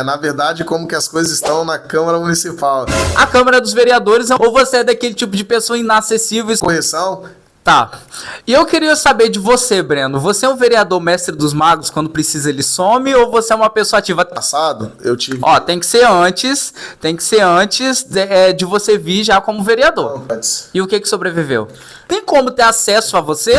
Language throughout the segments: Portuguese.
na verdade, como que as coisas estão na Câmara Municipal. A Câmara dos Vereadores, ou você é daquele tipo de pessoa inacessível? Correção? Tá. E eu queria saber de você, Breno. Você é um vereador mestre dos magos, quando precisa ele some, ou você é uma pessoa ativa? Passado, eu tive... Ó, tem que ser antes de você vir já como vereador. Não, pode ser. E o que sobreviveu? Tem como ter acesso a você?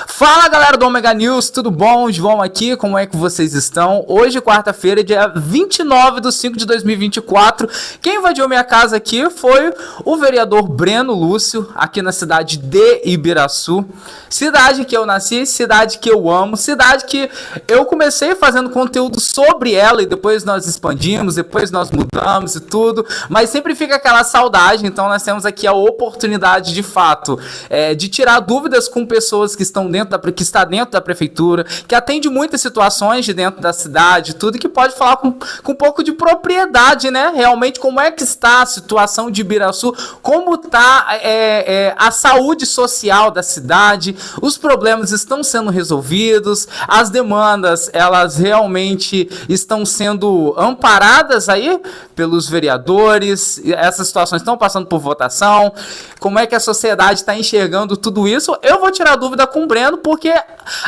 Fala, galera do Omega News, tudo bom? João aqui, como é que vocês estão? Hoje, quarta-feira, dia 29/5/2024. Quem invadiu minha casa aqui foi o vereador Breno Lúcio, aqui na cidade de Ibiraçu. Cidade que eu nasci, cidade que eu amo, cidade que eu comecei fazendo conteúdo sobre ela e depois nós expandimos, depois nós mudamos e tudo, mas sempre fica aquela saudade. Então nós temos aqui a oportunidade, de fato, de tirar dúvidas com pessoas que estão que está dentro da prefeitura, que atende muitas situações de dentro da cidade, tudo, que pode falar com um pouco de propriedade, né? Realmente, como é que está a situação de Ibiraçu, como está a saúde social da cidade, os problemas estão sendo resolvidos, as demandas, elas realmente estão sendo amparadas aí pelos vereadores, essas situações estão passando por votação, como é que a sociedade está enxergando tudo isso. Eu vou tirar dúvida com o Breno, porque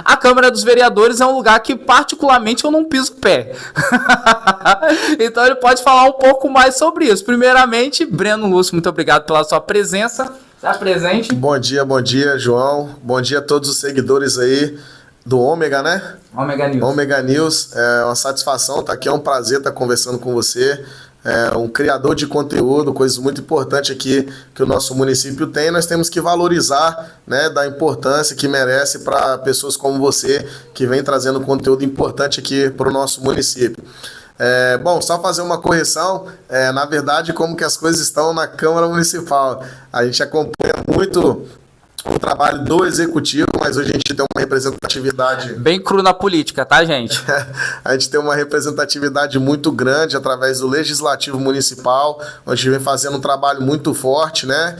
a Câmara dos Vereadores é um lugar que particularmente eu não piso pé. Então ele pode falar um pouco mais sobre isso. Primeiramente, Breno Lúcio, muito obrigado pela sua presença. Está presente? Bom dia, João. Bom dia a todos os seguidores aí do Ômega, né? Omega News. Omega News, é uma satisfação estar aqui, é um prazer estar conversando com você. Um criador de conteúdo, coisa muito importante aqui que o nosso município tem. Nós temos que valorizar, né, da importância que merece para pessoas como você, que vem trazendo conteúdo importante aqui para o nosso município. Bom, só fazer uma correção, na verdade, como que as coisas estão na Câmara Municipal. A gente acompanha muito o trabalho do executivo, mas hoje a gente tem uma representatividade... Bem cru na política, tá, gente? A gente tem uma representatividade muito grande através do Legislativo Municipal, onde a gente vem fazendo um trabalho muito forte, né?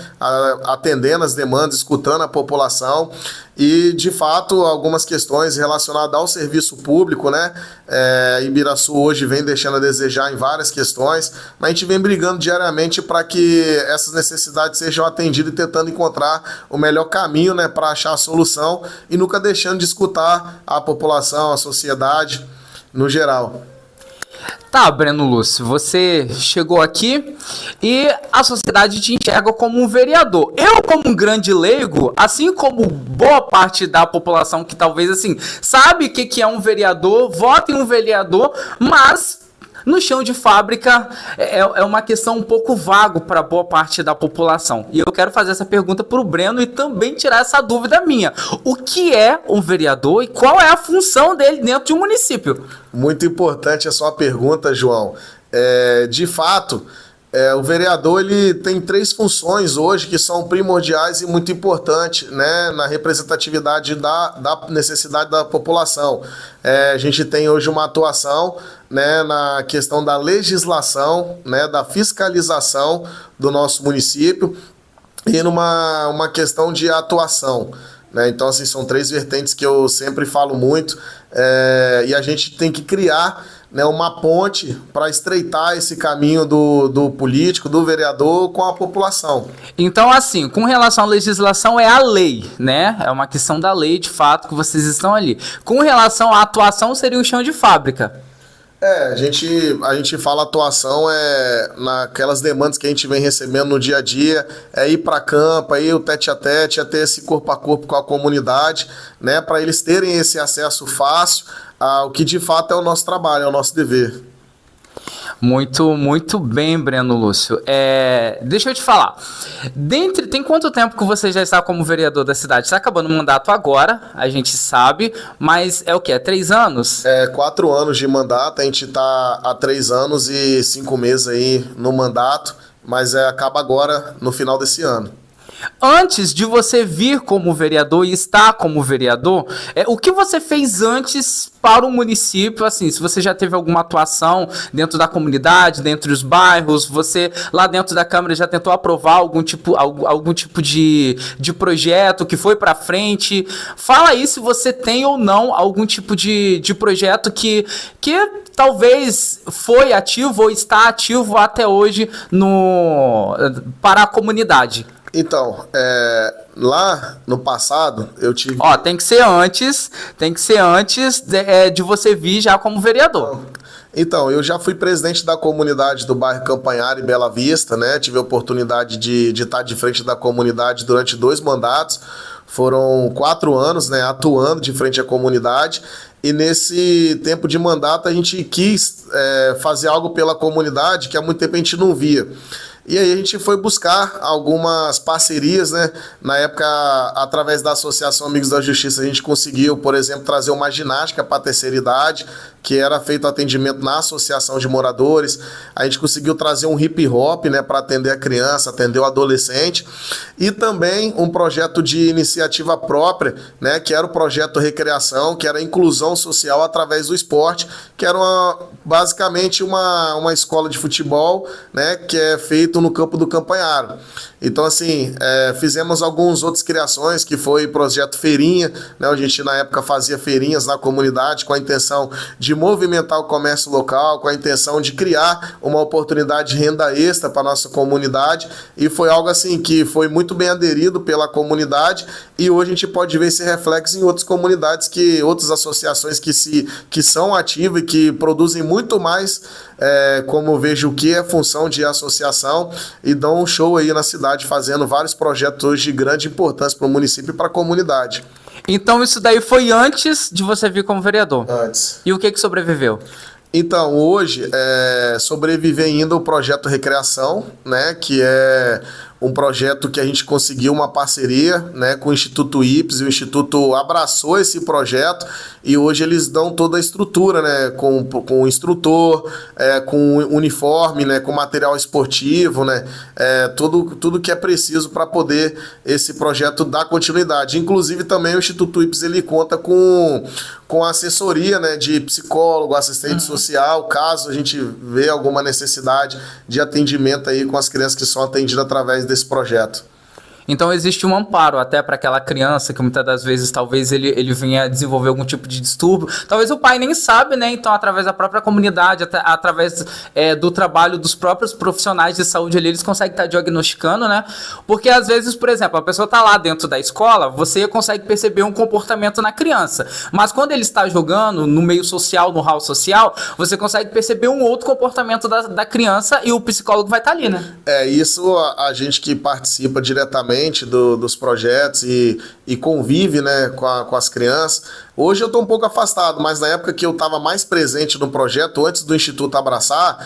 Atendendo as demandas, escutando a população e, de fato, algumas questões relacionadas ao serviço público, né? Ibiraçu hoje vem deixando a desejar em várias questões, mas a gente vem brigando diariamente para que essas necessidades sejam atendidas e tentando encontrar o melhor caminho, né, para achar a solução e nunca deixando de escutar a população, a sociedade no geral. Tá, Breno Lúcio, você chegou aqui e a sociedade te enxerga como um vereador. Eu, como um grande leigo, assim como boa parte da população que talvez, assim, sabe o que é um vereador, vota em um vereador, mas... no chão de fábrica é uma questão um pouco vago para boa parte da população. E eu quero fazer essa pergunta para o Breno e também tirar essa dúvida minha. O que é um vereador e qual é a função dele dentro de um município? Muito importante a sua pergunta, João. De fato, o vereador ele tem 3 funções hoje que são primordiais e muito importantes, né, na representatividade da necessidade da população. A gente tem hoje uma atuação, né, na questão da legislação, né, da fiscalização do nosso município e numa questão de atuação, né? Então, assim, são 3 vertentes que eu sempre falo muito, e a gente tem que criar, né, uma ponte para estreitar esse caminho do político, do vereador com a população. Então, assim, com relação à legislação, é a lei, né? É uma questão da lei, de fato, que vocês estão ali. Com relação à atuação, seria o chão de fábrica. A gente fala atuação naquelas demandas que a gente vem recebendo no dia a dia, ir para campo, o tete a tete, ter esse corpo a corpo com a comunidade, né, para eles terem esse acesso fácil ao que de fato é o nosso trabalho, é o nosso dever. Muito, muito bem, Breno Lúcio. Deixa eu te falar. Tem quanto tempo que você já está como vereador da cidade? Está acabando o mandato agora, a gente sabe, mas é o quê? 3 anos? 4 anos de mandato, a gente está há 3 anos e 5 meses aí no mandato, mas acaba agora no final desse ano. Antes de você vir como vereador e estar como vereador, o que você fez antes para o município, assim, se você já teve alguma atuação dentro da comunidade, dentro dos bairros, você lá dentro da Câmara já tentou aprovar algum tipo de projeto que foi para frente? Fala aí se você tem ou não algum tipo de projeto que talvez foi ativo ou está ativo até hoje para a comunidade. Então, lá no passado, eu tive... Ó, tem que ser antes de você vir já como vereador. Então, eu já fui presidente da comunidade do bairro Campanhar, em Bela Vista, né? Tive a oportunidade de estar de frente da comunidade durante 2 mandatos. Foram 4 anos, né, atuando de frente à comunidade. E nesse tempo de mandato a gente quis fazer algo pela comunidade que há muito tempo a gente não via. E aí a gente foi buscar algumas parcerias, né? Na época, através da Associação Amigos da Justiça, a gente conseguiu, por exemplo, trazer uma ginástica para a terceira idade, que era feito atendimento na Associação de Moradores. A gente conseguiu trazer um hip hop, né, para atender a criança, atender o adolescente. E também um projeto de iniciativa própria, né, que era o projeto Recreação, que era a inclusão social através do esporte, que era basicamente uma escola de futebol, né, que é feito no campo do Campanharo. Então, assim, fizemos algumas outras criações, que foi o projeto Feirinha, né, onde a gente, na época, fazia feirinhas na comunidade com a intenção de movimentar o comércio local, com a intenção de criar uma oportunidade de renda extra para a nossa comunidade, e foi algo, assim, que foi muito bem aderido pela comunidade, e hoje a gente pode ver esse reflexo em outras comunidades, outras associações que são ativas e que produzem muito mais, como eu vejo o que é função de associação, e dão um show aí na cidade, fazendo vários projetos hoje de grande importância para o município e para a comunidade. Então isso daí foi antes de você vir como vereador? Antes. E o que sobreviveu? Então, hoje, sobrevive ainda o projeto Recreação, né, que é um projeto que a gente conseguiu uma parceria, né, com o Instituto IPES, e o Instituto abraçou esse projeto, e hoje eles dão toda a estrutura, né, com instrutor, com uniforme, né, com material esportivo, né, tudo que é preciso para poder esse projeto dar continuidade. Inclusive também o Instituto IPES ele conta com assessoria, né, de psicólogo, assistente social, caso a gente vê alguma necessidade de atendimento aí com as crianças que são atendidas através desse projeto. Então existe um amparo até para aquela criança que muitas das vezes talvez ele venha desenvolver algum tipo de distúrbio. Talvez o pai nem sabe, né? Então através da própria comunidade, através do trabalho dos próprios profissionais de saúde ali, eles conseguem estar diagnosticando, né? Porque às vezes, por exemplo, a pessoa está lá dentro da escola, você consegue perceber um comportamento na criança. Mas quando ele está jogando no meio social, no hall social, você consegue perceber um outro comportamento da criança e o psicólogo vai estar ali, né? Isso a gente que participa diretamente dos projetos e convive, né, com as crianças. Hoje eu estou um pouco afastado, mas na época que eu estava mais presente no projeto, antes do Instituto abraçar,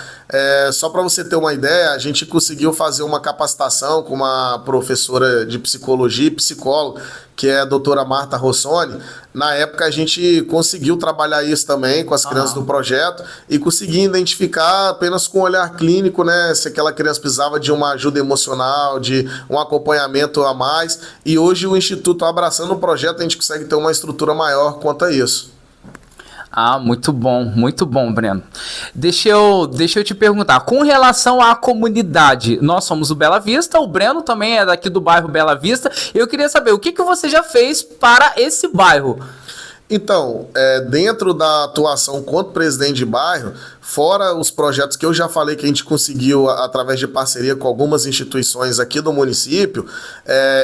só para você ter uma ideia, a gente conseguiu fazer uma capacitação com uma professora de psicologia e psicóloga, que é a doutora Marta Rossoni. Na época a gente conseguiu trabalhar isso também com as crianças do projeto e conseguir identificar apenas com um olhar clínico, né, se aquela criança precisava de uma ajuda emocional, de um acompanhamento a mais. E hoje o Instituto abraçando o projeto, a gente consegue ter uma estrutura maior quanto a isso. Muito bom, Breno. Deixa eu te perguntar, com relação à comunidade, nós somos o Bela Vista, o Breno também é daqui do bairro Bela Vista, eu queria saber, o que você já fez para esse bairro? Então, dentro da atuação quanto presidente de bairro, fora os projetos que eu já falei que a gente conseguiu através de parceria com algumas instituições aqui do município,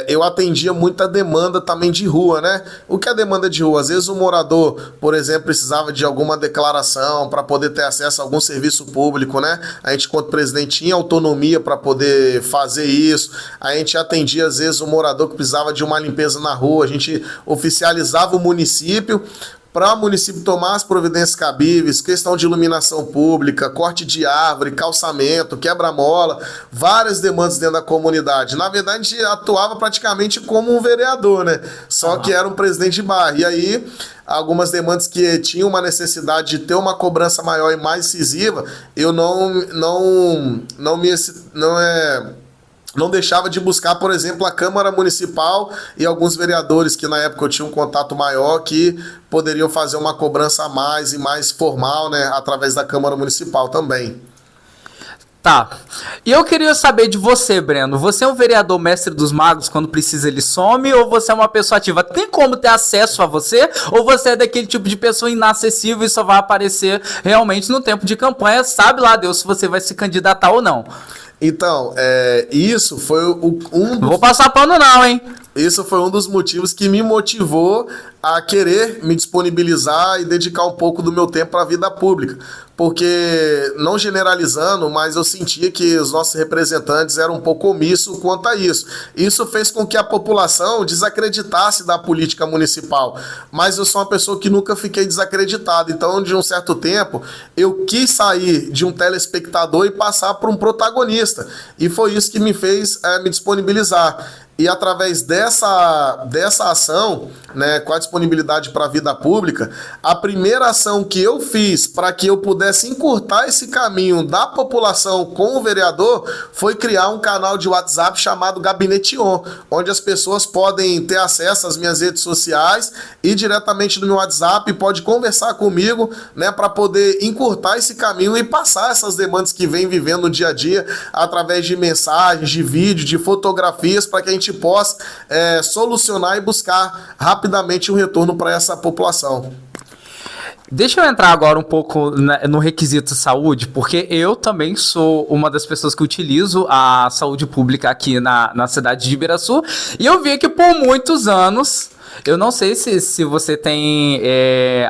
eu atendia muita demanda também de rua, né? O que é demanda de rua? Às vezes o morador, por exemplo, precisava de alguma declaração para poder ter acesso a algum serviço público, né? A gente, quanto presidente, tinha autonomia para poder fazer isso. A gente atendia, às vezes, o morador que precisava de uma limpeza na rua, a gente oficializava o município para o município tomar as providências cabíveis, questão de iluminação pública, corte de árvore, calçamento, quebra-mola, várias demandas dentro da comunidade. Na verdade, a gente atuava praticamente como um vereador, né? Só que era um presidente de bairro. E aí, algumas demandas que tinham uma necessidade de ter uma cobrança maior e mais incisiva, eu não deixava de buscar, por exemplo, a Câmara Municipal e alguns vereadores que na época eu tinha um contato maior que poderiam fazer uma cobrança a mais e mais formal, né, através da Câmara Municipal também. Tá. E eu queria saber de você, Breno. Você é um vereador mestre dos magos, quando precisa ele some, ou você é uma pessoa ativa? Tem como ter acesso a você? Ou você é daquele tipo de pessoa inacessível e só vai aparecer realmente no tempo de campanha? Sabe lá Deus se você vai se candidatar ou não. Então, isso foi Não vou passar pano não, hein? Isso foi um dos motivos que me motivou a querer me disponibilizar e dedicar um pouco do meu tempo para a vida pública. Porque, não generalizando, mas eu sentia que os nossos representantes eram um pouco omissos quanto a isso. Isso fez com que a população desacreditasse da política municipal. Mas eu sou uma pessoa que nunca fiquei desacreditado. Então, de um certo tempo, eu quis sair de um telespectador e passar para um protagonista. E foi isso que me fez me disponibilizar. E através dessa ação, né, com a disponibilidade para a vida pública, a primeira ação que eu fiz para que eu pudesse encurtar esse caminho da população com o vereador foi criar um canal de WhatsApp chamado Gabinete On, onde as pessoas podem ter acesso às minhas redes sociais e diretamente no meu WhatsApp pode conversar comigo, né, para poder encurtar esse caminho e passar essas demandas que vem vivendo no dia a dia através de mensagens, de vídeo, de fotografias, para que a gente possa solucionar e buscar rapidamente um retorno para essa população. Deixa eu entrar agora um pouco no requisito saúde, porque eu também sou uma das pessoas que utilizo a saúde pública aqui na cidade de Ibiraçu, e eu vi que por muitos anos... Eu não sei se você tem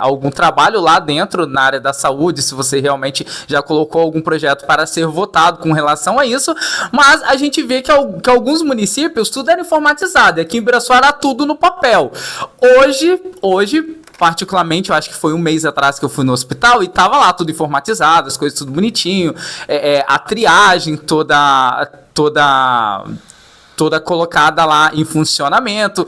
algum trabalho lá dentro na área da saúde, se você realmente já colocou algum projeto para ser votado com relação a isso, mas a gente vê que alguns municípios tudo era informatizado, e aqui em Ibiraçu era tudo no papel. Hoje particularmente, eu acho que foi um mês atrás que eu fui no hospital e tava lá tudo informatizado, as coisas tudo bonitinho, a triagem toda colocada lá em funcionamento.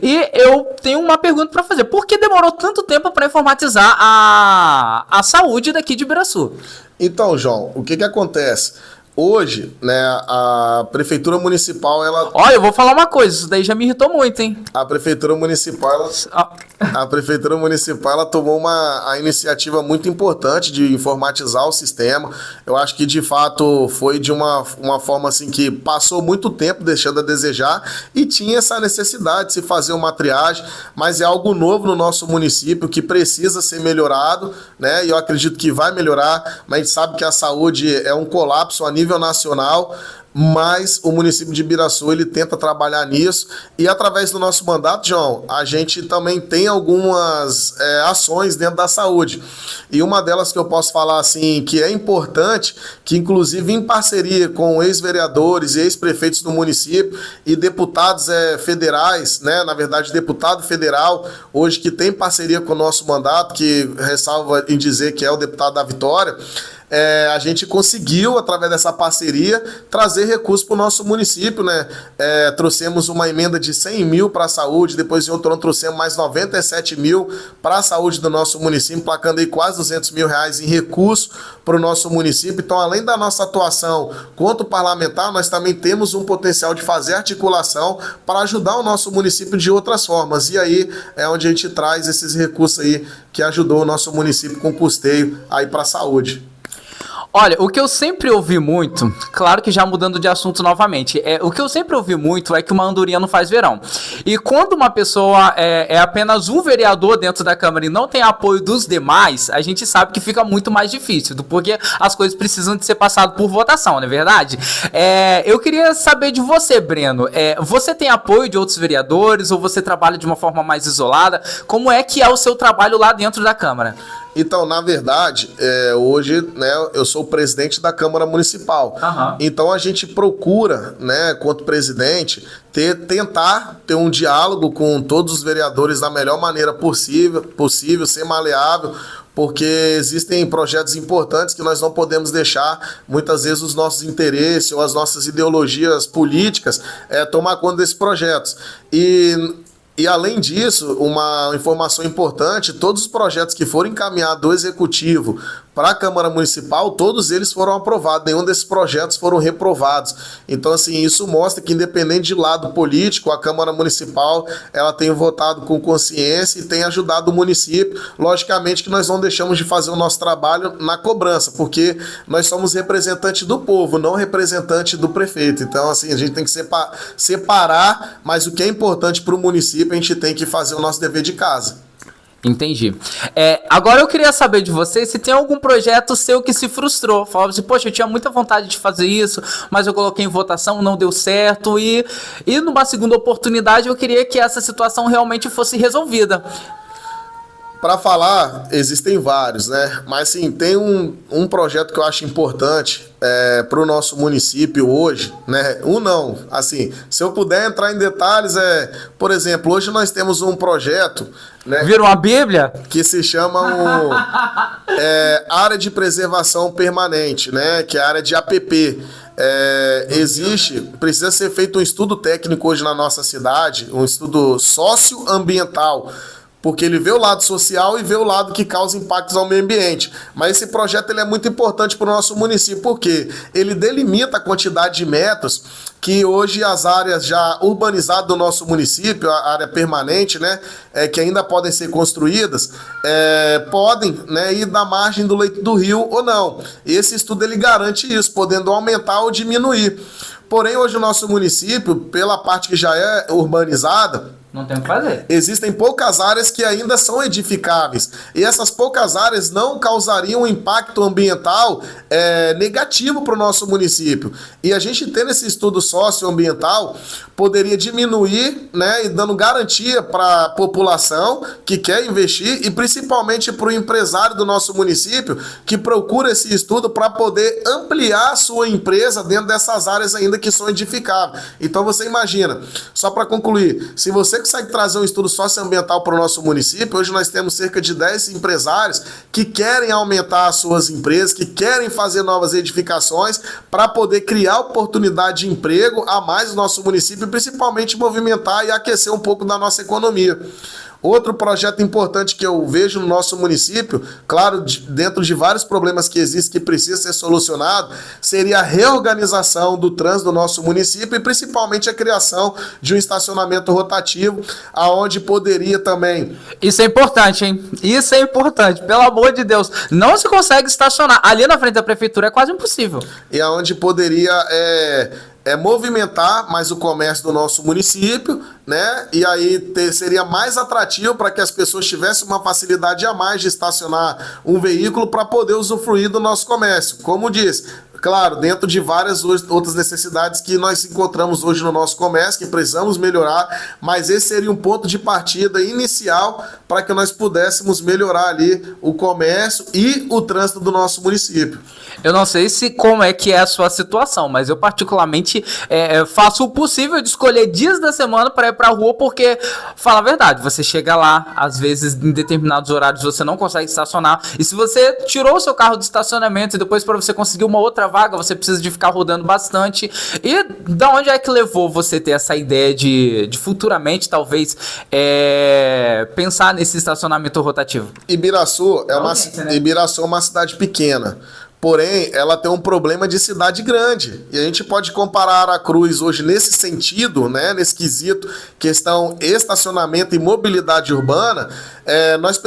E eu tenho uma pergunta para fazer. Por que demorou tanto tempo para informatizar a saúde daqui de Ibiraçu? Então, João, o que acontece? Hoje, né, a Prefeitura Municipal, ela... Olha, eu vou falar uma coisa, isso daí já me irritou muito, hein? A Prefeitura Municipal, ela tomou a iniciativa muito importante de informatizar o sistema. Eu acho que, de fato, foi de uma forma assim que passou muito tempo deixando a desejar e tinha essa necessidade de se fazer uma triagem, mas é algo novo no nosso município que precisa ser melhorado, né? E eu acredito que vai melhorar, mas a gente sabe que a saúde é um colapso a nível nacional, mas o município de Ibiraçu, ele tenta trabalhar nisso e através do nosso mandato, João, a gente também tem algumas ações dentro da saúde. E uma delas que eu posso falar assim, que é importante, que inclusive em parceria com ex-vereadores e ex-prefeitos do município e deputados federais, né, na verdade deputado federal, hoje que tem parceria com o nosso mandato, que ressalva em dizer que é o deputado da Vitória, a gente conseguiu, através dessa parceria, trazer recursos para o nosso município, né? Trouxemos uma emenda de 100 mil para a saúde, depois em outro ano trouxemos mais 97 mil para a saúde do nosso município, placando aí quase 200 mil reais em recursos para o nosso município. Então, além da nossa atuação quanto parlamentar, nós também temos um potencial de fazer articulação para ajudar o nosso município de outras formas. E aí é onde a gente traz esses recursos aí que ajudou o nosso município com custeio aí para a saúde. Olha, o que eu sempre ouvi muito, claro que já mudando de assunto novamente, o que eu sempre ouvi muito é que uma andorinha não faz verão. E quando uma pessoa é apenas um vereador dentro da Câmara e não tem apoio dos demais, a gente sabe que fica muito mais difícil, porque as coisas precisam de ser passadas por votação, não é verdade? Eu queria saber de você, Breno, você tem apoio de outros vereadores ou você trabalha de uma forma mais isolada? Como é que é o seu trabalho lá dentro da Câmara? Então, na verdade, hoje, né, eu sou o presidente da Câmara Municipal. Uhum. Então, a gente procura, né, quanto presidente, tentar ter um diálogo com todos os vereadores da melhor maneira possível, ser maleável, porque existem projetos importantes que nós não podemos deixar, muitas vezes, os nossos interesses ou as nossas ideologias políticas tomar conta desses projetos. E E além disso, uma informação importante, todos os projetos que foram encaminhados do Executivo para a Câmara Municipal, todos eles foram aprovados, nenhum desses projetos foram reprovados. Então, assim, isso mostra que independente de lado político, a Câmara Municipal, ela tem votado com consciência e tem ajudado o município. Logicamente que nós não deixamos de fazer o nosso trabalho na cobrança, porque nós somos representantes do povo, não representante do prefeito. Então, assim, a gente tem que separar, mas o que é importante para o município, a gente tem que fazer o nosso dever de casa. Entendi. Agora eu queria saber de você se tem algum projeto seu que se frustrou. Falava assim, poxa, eu tinha muita vontade de fazer isso, mas eu coloquei em votação, não deu certo. E numa segunda oportunidade eu queria que essa situação realmente fosse resolvida. Para falar, existem vários, né? Mas sim, tem um projeto que eu acho importante para o nosso município hoje, né? Assim, se eu puder entrar em detalhes, por exemplo, hoje nós temos um projeto, né? Vira uma Bíblia? Que se chama Área de Preservação Permanente, né? Que é a área de APP. Precisa ser feito um estudo técnico hoje na nossa cidade, um estudo socioambiental, porque ele vê o lado social e vê o lado que causa impactos ao meio ambiente. Mas esse projeto ele é muito importante para o nosso município, porque ele delimita a quantidade de metros que hoje as áreas já urbanizadas do nosso município, a área permanente, né, que ainda podem ser construídas, podem, né, ir da margem do leito do rio ou não. Esse estudo ele garante isso, podendo aumentar ou diminuir. Porém, hoje o nosso município, pela parte que já é urbanizada, não tem o que fazer. Existem poucas áreas que ainda são edificáveis. E essas poucas áreas não causariam um impacto ambiental negativo para o nosso município. E a gente tendo esse estudo socioambiental poderia diminuir, né, e dando garantia para a população que quer investir e principalmente para o empresário do nosso município que procura esse estudo para poder ampliar a sua empresa dentro dessas áreas ainda que são edificáveis. Então você imagina, só para concluir, se você consegue trazer um estudo socioambiental para o nosso município, hoje nós temos cerca de 10 empresários que querem aumentar as suas empresas, que querem fazer novas edificações para poder criar oportunidade de emprego a mais no nosso município e principalmente movimentar e aquecer um pouco da nossa economia. Outro projeto importante que eu vejo no nosso município, claro, dentro de vários problemas que existem que precisa ser solucionado, seria a reorganização do trânsito do nosso município e principalmente a criação de um estacionamento rotativo, aonde poderia também... Isso é importante, hein? Isso é importante, pelo amor de Deus. Não se consegue estacionar. Ali na frente da prefeitura é quase impossível. E aonde poderia... movimentar mais o comércio do nosso município, né? E aí seria mais atrativo para que as pessoas tivessem uma facilidade a mais de estacionar um veículo para poder usufruir do nosso comércio. Como disse, claro, dentro de várias outras necessidades que nós encontramos hoje no nosso comércio, que precisamos melhorar, mas esse seria um ponto de partida inicial para que nós pudéssemos melhorar ali o comércio e o trânsito do nosso município. Eu não sei como é que é a sua situação, mas eu particularmente faço o possível de escolher dias da semana para ir para a rua, porque, fala a verdade, você chega lá, às vezes em determinados horários você não consegue estacionar, e se você tirou o seu carro do estacionamento e depois para você conseguir uma outra vaga, você precisa de ficar rodando bastante. E da onde é que levou você ter essa ideia de futuramente, talvez, pensar nesse estacionamento rotativo? Ibiraçu é uma cidade pequena. Porém, ela tem um problema de cidade grande. E a gente pode comparar Aracruz hoje nesse sentido, né, nesse quesito, questão estacionamento e mobilidade urbana, nós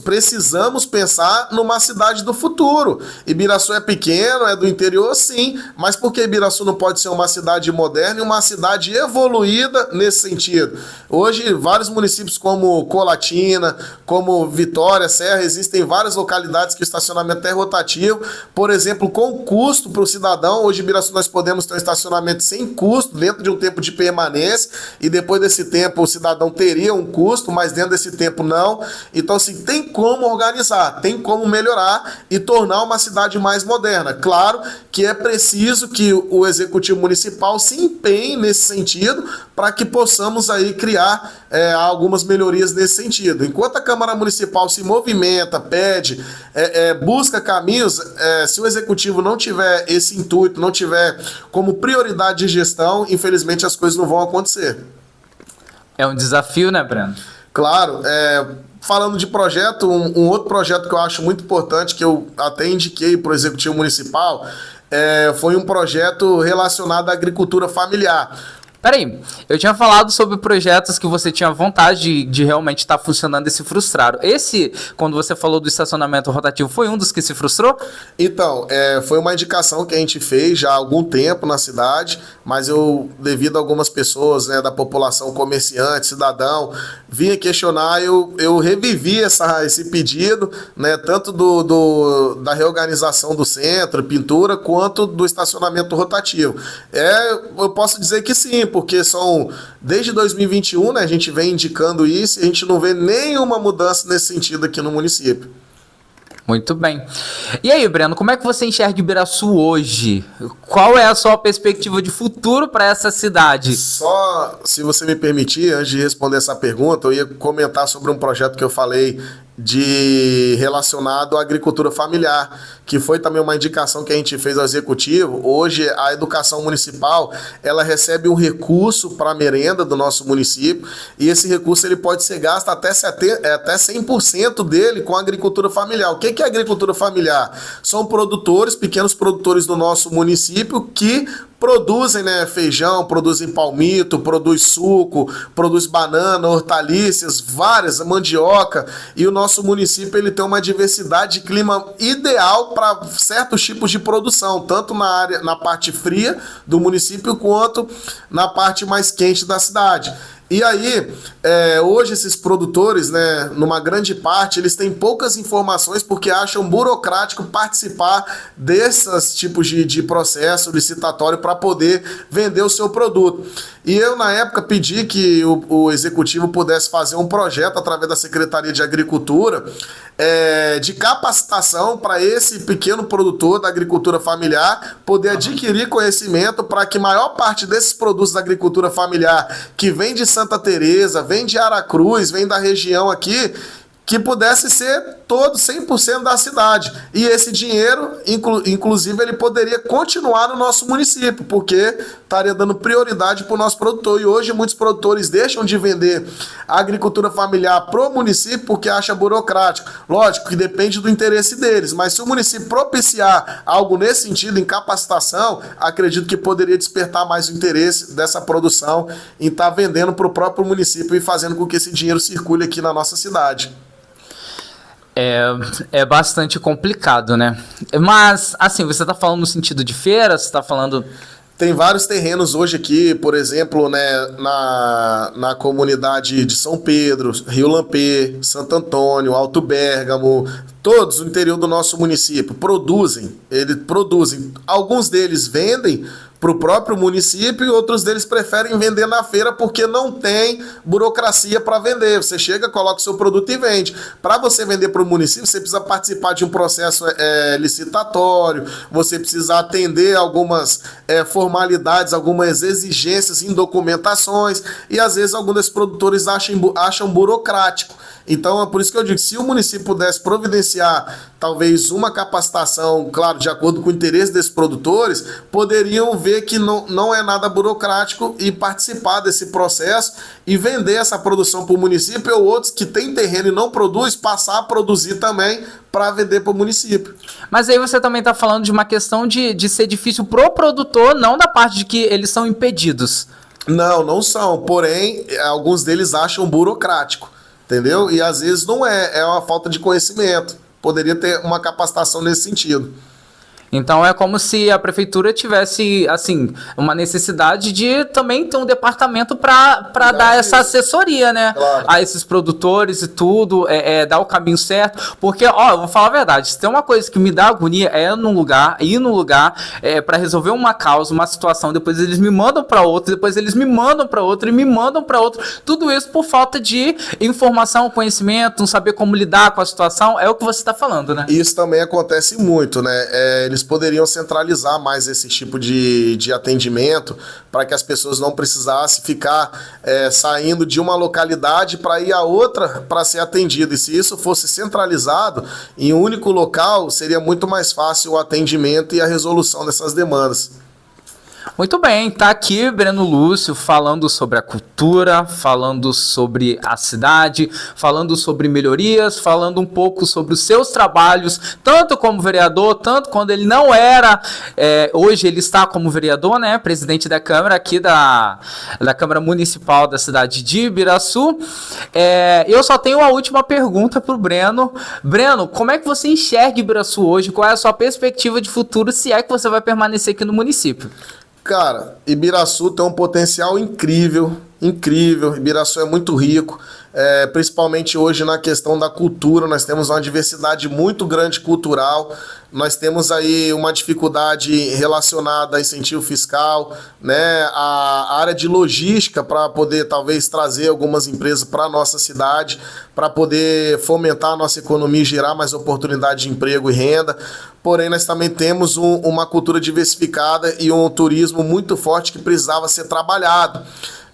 precisamos pensar numa cidade do futuro. Ibiraçu é pequeno, é do interior, sim, mas por que Ibiraçu não pode ser uma cidade moderna e uma cidade evoluída nesse sentido? Hoje, vários municípios como Colatina, como Vitória, Serra, existem várias localidades que o estacionamento é rotativo. Por exemplo, com custo para o cidadão, hoje em Ibiraçu nós podemos ter um estacionamento sem custo, dentro de um tempo de permanência, e depois desse tempo o cidadão teria um custo, mas dentro desse tempo não. Então, assim, tem como organizar, tem como melhorar e tornar uma cidade mais moderna. Claro que é preciso que o Executivo Municipal se empenhe nesse sentido para que possamos aí criar algumas melhorias nesse sentido. Enquanto a Câmara Municipal se movimenta, pede, busca caminhos, se o Executivo não tiver esse intuito, não tiver como prioridade de gestão, infelizmente as coisas não vão acontecer. É um desafio, né, Breno? Claro, falando de projeto, um outro projeto que eu acho muito importante, que eu até indiquei para o Executivo Municipal, foi um projeto relacionado à agricultura familiar. Peraí, eu tinha falado sobre projetos que você tinha vontade de realmente estar funcionando e se frustraram. Esse, quando você falou do estacionamento rotativo, foi um dos que se frustrou? Então, foi uma indicação que a gente fez já há algum tempo na cidade, mas eu, devido a algumas pessoas, né, da população, comerciante, cidadão, vinha questionar, eu revivi esse pedido, né, tanto da reorganização do centro, pintura, quanto do estacionamento rotativo. Eu posso dizer que sim, porque desde 2021, né, a gente vem indicando isso e a gente não vê nenhuma mudança nesse sentido aqui no município. Muito bem. E aí, Breno, como é que você enxerga Ibiraçu hoje? Qual é a sua perspectiva de futuro para essa cidade? Só, se você me permitir, antes de responder essa pergunta, eu ia comentar sobre um projeto que eu falei relacionado à agricultura familiar, que foi também uma indicação que a gente fez ao executivo. Hoje a educação municipal, ela recebe um recurso para a merenda do nosso município, e esse recurso ele pode ser gasto até 100% dele com a agricultura familiar. O que é agricultura familiar? São produtores, pequenos produtores do nosso município que produzem, né, feijão, produzem palmito, produz suco, produz banana, hortaliças, várias, mandioca, e o nosso município ele tem uma diversidade de clima ideal para certos tipos de produção, tanto na parte fria do município quanto na parte mais quente da cidade. E aí, hoje esses produtores, né, numa grande parte, eles têm poucas informações porque acham burocrático participar desses tipos de processo licitatório para poder vender o seu produto. E eu, na época, pedi que o executivo pudesse fazer um projeto através da Secretaria de Agricultura de capacitação para esse pequeno produtor da agricultura familiar poder adquirir conhecimento para que maior parte desses produtos da agricultura familiar que vem de Santa Teresa, vem de Aracruz, vem da região aqui, que pudesse ser todo 100% da cidade. E esse dinheiro, inclusive, ele poderia continuar no nosso município, porque estaria dando prioridade para o nosso produtor. E hoje muitos produtores deixam de vender a agricultura familiar para o município porque acha burocrático. Lógico que depende do interesse deles, mas se o município propiciar algo nesse sentido, em capacitação, acredito que poderia despertar mais o interesse dessa produção em estar vendendo para o próprio município e fazendo com que esse dinheiro circule aqui na nossa cidade. É bastante complicado, né? Mas, assim, você está falando no sentido de feira? Você está falando... Tem vários terrenos hoje aqui, por exemplo, né, na comunidade de São Pedro, Rio Lampê, Santo Antônio, Alto Bérgamo, todos no interior do nosso município produzem. Alguns deles vendem para o próprio município e outros deles preferem vender na feira porque não tem burocracia para vender. Você chega, coloca o seu produto e vende. Para você vender para o município, você precisa participar de um processo licitatório, você precisa atender algumas formalidades, algumas exigências em documentações, e às vezes alguns desses produtores acham burocrático. Então é por isso que eu digo, se o município pudesse providenciar talvez uma capacitação, claro, de acordo com o interesse desses produtores, poderiam ver que não é nada burocrático e participar desse processo e vender essa produção para o município, ou outros que têm terreno e não produz, passar a produzir também para vender para o município. Mas aí você também está falando de uma questão de ser difícil pro produtor, não da parte de que eles são impedidos. Não são, porém, alguns deles acham burocrático. Entendeu? E às vezes não é uma falta de conhecimento. Poderia ter uma capacitação nesse sentido. Então é como se a prefeitura tivesse, assim, uma necessidade de também ter um departamento para dar essa assessoria, né? Claro. A esses produtores e tudo, dar o caminho certo. Porque, ó, eu vou falar a verdade, se tem uma coisa que me dá agonia ir num lugar para resolver uma causa, uma situação, depois eles me mandam para outro, depois eles me mandam para outro e me mandam para outro. Tudo isso por falta de informação, conhecimento, não saber como lidar com a situação, é o que você está falando, né? Isso também acontece muito, né? Eles poderiam centralizar mais esse tipo de atendimento para que as pessoas não precisassem ficar saindo de uma localidade para ir a outra para ser atendido. E se isso fosse centralizado em um único local, seria muito mais fácil o atendimento e a resolução dessas demandas. Muito bem, tá aqui Breno Lúcio falando sobre a cultura, falando sobre a cidade, falando sobre melhorias, falando um pouco sobre os seus trabalhos, tanto como vereador, tanto quando ele não era, hoje ele está como vereador, né, presidente da Câmara aqui da Câmara Municipal da cidade de Ibiraçu. Eu só tenho uma última pergunta pro Breno. Breno, como é que você enxerga Ibiraçu hoje? Qual é a sua perspectiva de futuro, se é que você vai permanecer aqui no município? Cara, Ibiraçu tem um potencial incrível, incrível. Ibiraçu é muito rico, principalmente hoje na questão da cultura. Nós temos uma diversidade muito grande cultural. Nós temos aí uma dificuldade relacionada a incentivo fiscal, né? A área de logística para poder talvez trazer algumas empresas para a nossa cidade, para poder fomentar a nossa economia e gerar mais oportunidade de emprego e renda. Porém, nós também temos uma cultura diversificada e um turismo muito forte que precisava ser trabalhado,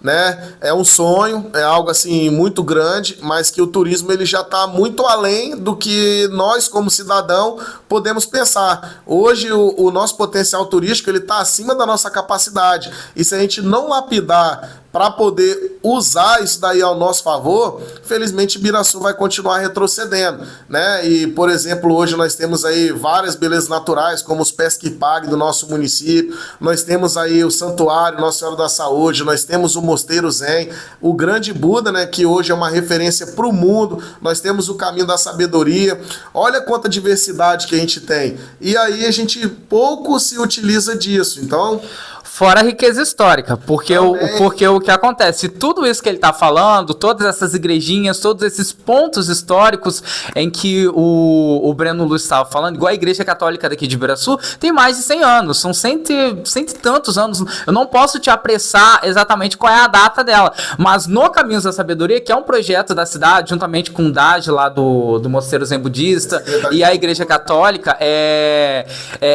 né? É um sonho, é algo assim muito grande, mas que o turismo ele já está muito além do que nós como cidadão podemos pensar. Hoje o nosso potencial turístico ele está acima da nossa capacidade, e se a gente não lapidar para poder usar isso daí ao nosso favor, felizmente Ibiraçu vai continuar retrocedendo, né? E, por exemplo, hoje nós temos aí várias belezas naturais, como os Pesca e Pague do nosso município, nós temos aí o Santuário Nossa Senhora da Saúde, nós temos o Mosteiro Zen, o Grande Buda, né, que hoje é uma referência para o mundo, nós temos o Caminho da Sabedoria. Olha quanta diversidade que a gente tem, e aí a gente pouco se utiliza disso, então... Fora a riqueza histórica, porque o que acontece, tudo isso que ele está falando, todas essas igrejinhas, todos esses pontos históricos em que o Breno Lúcio estava falando, igual a Igreja Católica daqui de Ibiraçu, tem mais de 100 anos, são cento e tantos anos, eu não posso te apressar exatamente qual é a data dela, mas no Caminhos da Sabedoria, que é um projeto da cidade, juntamente com o DAD lá do Mosteiro Zen Budista e a Igreja Católica,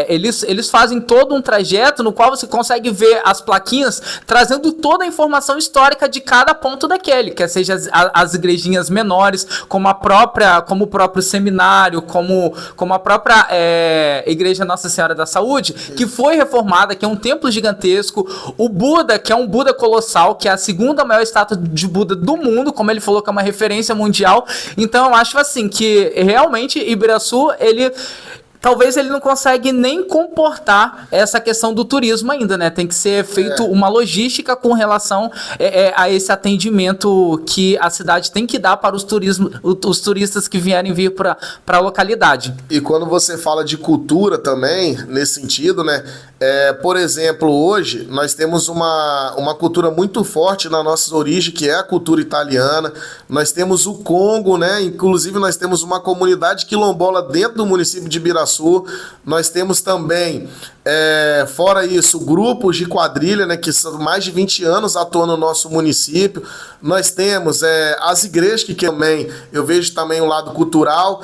eles fazem todo um trajeto no qual você consegue ver as plaquinhas trazendo toda a informação histórica de cada ponto daquele, quer seja as igrejinhas menores, como o próprio seminário, como a própria Igreja Nossa Senhora da Saúde, que foi reformada, que é um templo gigantesco, o Buda, que é um Buda colossal, que é a segunda maior estátua de Buda do mundo, como ele falou, que é uma referência mundial. Então eu acho assim que realmente Ibiraçu, talvez ele não consegue nem comportar essa questão do turismo ainda, né? Tem que ser feito uma logística com relação a esse atendimento que a cidade tem que dar para os turistas que vierem vir para a localidade. E quando você fala de cultura também, nesse sentido, né? Por exemplo, hoje nós temos uma cultura muito forte na nossa origem, que é a cultura italiana. Nós temos o Congo, né? Inclusive nós temos uma comunidade quilombola dentro do município de Ibiraçu. Nós temos também, fora isso, grupos de quadrilha, né, que são mais de 20 anos atuando no nosso município. Nós temos as igrejas, que também eu vejo também o lado cultural.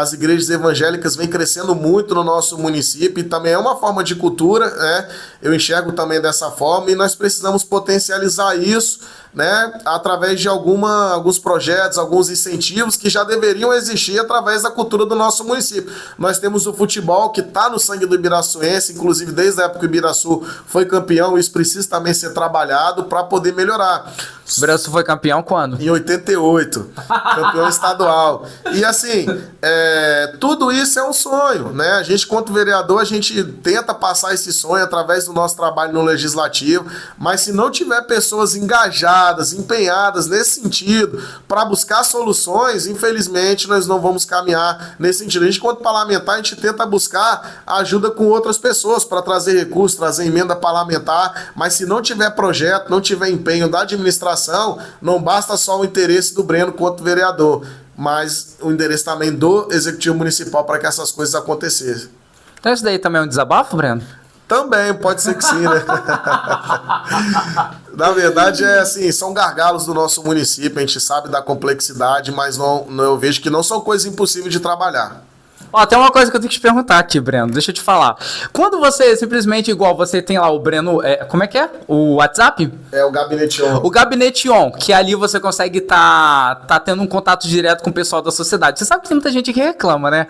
As igrejas evangélicas vêm crescendo muito no nosso município, e também é uma forma de cultura, né? Eu enxergo também dessa forma, e nós precisamos potencializar isso, né, através de alguns projetos, alguns incentivos que já deveriam existir através da cultura do nosso município. Nós temos o futebol, que está no sangue do ibiraçuense, inclusive desde a época que o Ibiraçu foi campeão. Isso precisa também ser trabalhado para poder melhorar. O Ibiraçu foi campeão quando? Em 88, campeão estadual. E assim, tudo isso é um sonho, né? A gente, quanto vereador, a gente tenta passar esse sonho através do nosso trabalho no Legislativo, mas se não tiver pessoas engajadas, empenhadas nesse sentido, para buscar soluções, infelizmente nós não vamos caminhar nesse sentido. A gente, quanto parlamentar, a gente tenta buscar ajuda com outras pessoas para trazer recursos, trazer emenda parlamentar, mas se não tiver projeto, não tiver empenho da administração, não basta só o interesse do Breno quanto vereador, mas o interesse também do Executivo Municipal para que essas coisas acontecessem. Então isso daí também é um desabafo, Breno? Também, pode ser que sim, né? Na verdade, assim, são gargalos do nosso município, a gente sabe da complexidade, mas eu vejo que não são coisas impossíveis de trabalhar. Ó, tem uma coisa que eu tenho que te perguntar aqui, Breno. Deixa eu te falar. Quando você simplesmente, igual você tem lá o Breno, como é que é? O WhatsApp? É o Gabinete On. O Gabinete On, que ali você consegue tá tendo um contato direto com o pessoal da sociedade. Você sabe que tem muita gente que reclama, né?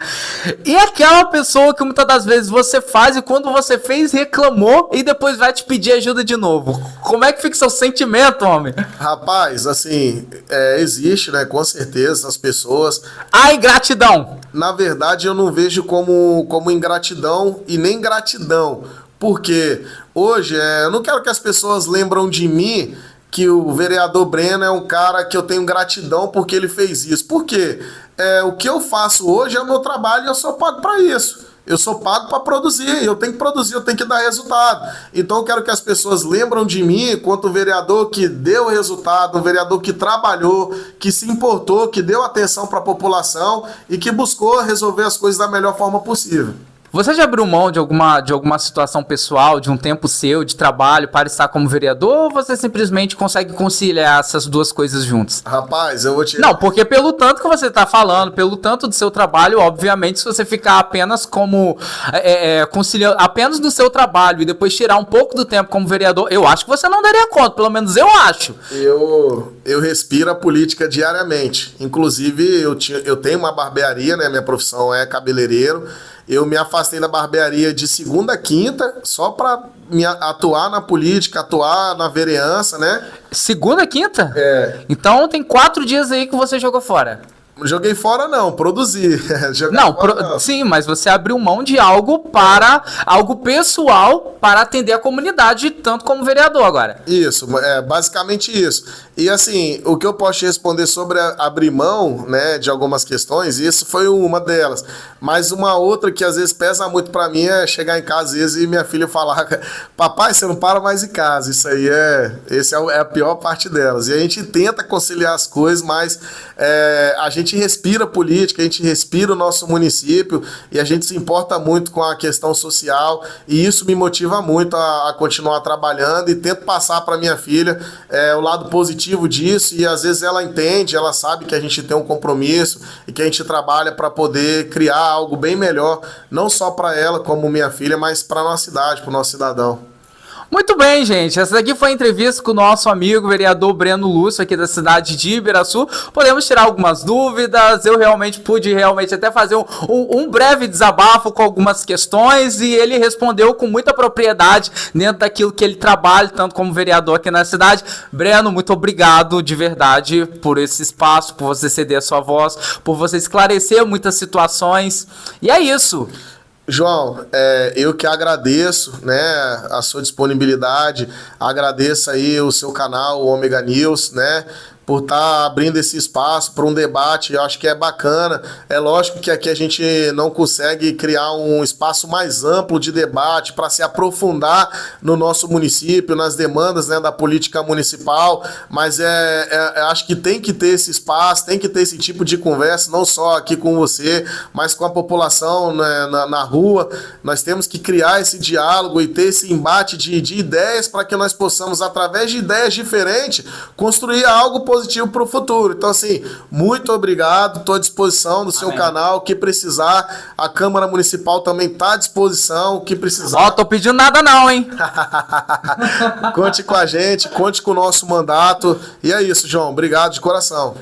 E aquela pessoa que muitas das vezes você faz e quando você fez, reclamou e depois vai te pedir ajuda de novo. Como é que fica o seu sentimento, homem? Rapaz, assim, existe, né? Com certeza, as pessoas... A ingratidão. Na verdade, eu não vejo como ingratidão e nem gratidão. Porque hoje, eu não quero que as pessoas lembram de mim que o vereador Breno é um cara que eu tenho gratidão porque ele fez isso. Por quê? O que eu faço hoje é o meu trabalho e eu sou pago para isso. Eu sou pago para produzir, eu tenho que produzir, eu tenho que dar resultado. Então eu quero que as pessoas lembram de mim enquanto um vereador que deu resultado, um vereador que trabalhou, que se importou, que deu atenção para a população e que buscou resolver as coisas da melhor forma possível. Você já abriu mão de alguma situação pessoal, de um tempo seu, de trabalho, para estar como vereador, ou você simplesmente consegue conciliar essas duas coisas juntas? Rapaz, eu vou te... Não, porque pelo tanto que você está falando, pelo tanto do seu trabalho, obviamente, se você ficar apenas como conciliando apenas do seu trabalho e depois tirar um pouco do tempo como vereador, eu acho que você não daria conta, pelo menos eu acho. Eu respiro a política diariamente. Inclusive, eu tenho uma barbearia, né? Minha profissão é cabeleireiro. Eu me afastei da barbearia de segunda a quinta, só para atuar na política, atuar na vereança, né? Segunda a quinta? É. Então tem 4 dias aí que você jogou fora. Joguei fora não, produzi. Sim, mas você abriu mão de algo pessoal para atender a comunidade, tanto como vereador agora. Isso, basicamente isso. E assim, o que eu posso te responder sobre abrir mão, né, de algumas questões, isso foi uma delas. Mas uma outra que às vezes pesa muito para mim é chegar em casa às vezes e minha filha falar: papai, você não para mais em casa. Isso aí é a pior parte delas. E a gente tenta conciliar as coisas, mas a gente respira política, a gente respira o nosso município e a gente se importa muito com a questão social e isso me motiva muito a continuar trabalhando e tento passar para minha filha o lado positivo disso e às vezes ela entende, ela sabe que a gente tem um compromisso e que a gente trabalha para poder criar algo bem melhor, não só para ela como minha filha, mas para a nossa cidade, para o nosso cidadão. Muito bem, gente. Essa daqui foi a entrevista com o nosso amigo vereador Breno Lúcio, aqui da cidade de Ibiraçu. Podemos tirar algumas dúvidas. Eu pude até fazer um breve desabafo com algumas questões e ele respondeu com muita propriedade dentro daquilo que ele trabalha, tanto como vereador aqui na cidade. Breno, muito obrigado de verdade por esse espaço, por você ceder a sua voz, por você esclarecer muitas situações. E é isso. João, eu que agradeço, né, a sua disponibilidade, agradeço aí o seu canal, o Omega News, né, por estar abrindo esse espaço para um debate. Eu acho que é bacana. É lógico que aqui a gente não consegue criar um espaço mais amplo de debate para se aprofundar no nosso município, nas demandas, né, da política municipal, mas acho que tem que ter esse espaço, tem que ter esse tipo de conversa, não só aqui com você, mas com a população, né, na rua. Nós temos que criar esse diálogo e ter esse embate de ideias para que nós possamos, através de ideias diferentes, construir algo positivo para o futuro. Então, assim, muito obrigado, estou à disposição do seu canal, o que precisar, a Câmara Municipal também está à disposição, o que precisar. Ó, tô pedindo nada não, hein? Conte com a gente, conte com o nosso mandato, e é isso, João, obrigado de coração.